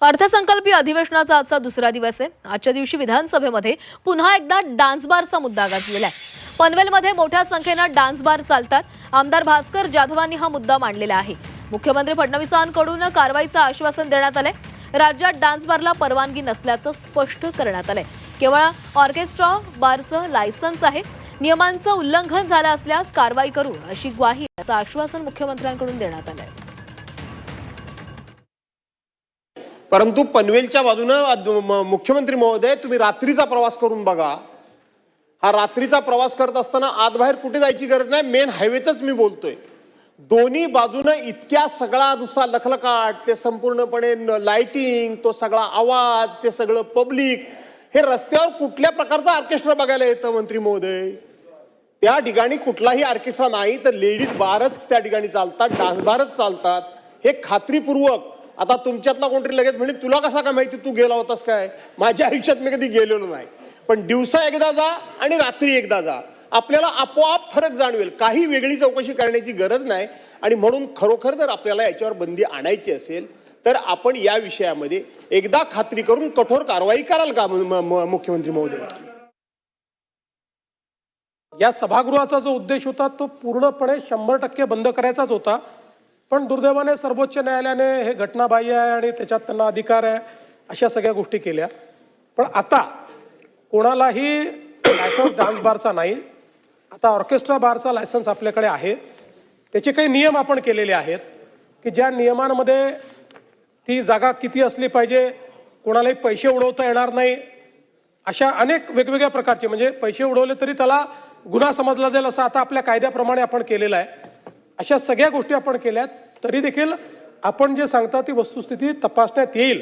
अर्थसंकल्पीय अधिवेशनाचा आजचा दुसरा दिवस आहे। आजच्या दिवशी विधानसभेमध्ये पुन्हा एकदा डान्स बारचा मुद्दा गाजलेला आहे। पनवेलमध्ये मोठ्या संख्येने डान्स बार चालतात। आमदार भास्कर जाधवांनी हा मुद्दा मांडलेला आहे। मुख्यमंत्री फडणवीसांकडून कारवाईचं आश्वासन देण्यात आलंय। राज्यात डान्स बारला परवानगी नसल्याचं स्पष्ट करण्यात आलंय। केवळ ऑर्केस्ट्रा बारचं लायसन्स आहे। नियमांचं उल्लंघन झालं असल्यास कारवाई करू अशी ग्वाही असं आश्वासन मुख्यमंत्र्यांकडून देण्यात आलंय। परंतु पनवेलच्या बाजूने मुख्यमंत्री महोदय तुम्ही रात्रीचा प्रवास करून बघा। हा रात्रीचा प्रवास करत असताना आत बाहेर कुठे जायची गरज नाही, मेन हायवेचंच मी बोलतोय। दोन्ही बाजूने इतक्या सगळा नुसता लखलखाट, ते संपूर्णपणे लाइटिंग, तो सगळा आवाज, ते सगळं पब्लिक, हे रस्त्यावर कुठल्या प्रकारचा ऑर्केस्ट्रा बघायला येतं मंत्री महोदय? त्या ठिकाणी कुठलाही ऑर्केस्ट्रा नाही, तर लेडीज बारच त्या ठिकाणी चालतात, डान्स बारच चालतात। हे खात्रीपूर्वक आता तुमच्यातला कोणतरी लगेच म्हणेल तुला कसा काय माहिती, तू गेला होतास काय? माझ्या आयुष्यात मी कधी गेलेलो नाही, पण दिवसा एकदा जा आणि रात्री एकदा जा, आपल्याला आपोआप फरक जाणवेल। काही वेगळी चौकशी करण्याची गरज नाही। आणि म्हणून खरोखर जर आपल्याला याच्यावर बंदी आणायची असेल तर आपण या विषयामध्ये एकदा खात्री करून कठोर कारवाई कराल का मुख्यमंत्री महोदय? या सभागृहाचा जो उद्देश होता तो पूर्णपणे 100% बंद करायचाच होता, पण दुर्दैवाने सर्वोच्च न्यायालयाने हे घटनाबाह्य आहे आणि त्याच्यात त्यांना अधिकार आहे अशा सगळ्या गोष्टी केल्या। पण आता कोणालाही लायसन्स डान्स बारचा नाही, आता ऑर्केस्ट्रा बारचा लायसन्स आपल्याकडे आहे। त्याचे काही नियम आपण केलेले आहेत की ज्या नियमांमध्ये ती जागा किती असली पाहिजे, कोणालाही पैसे उडवता येणार नाही, अशा अनेक वेगवेगळ्या प्रकारचे, म्हणजे पैसे उडवले तरी त्याला गुन्हा समजला जाईल असं आता आपल्या कायद्याप्रमाणे आपण केलेलं आहे। अशा सगळ्या गोष्टी आपण केल्यात, तरी देखील आपण जे सांगता ती वस्तुस्थिती तपासण्यात येईल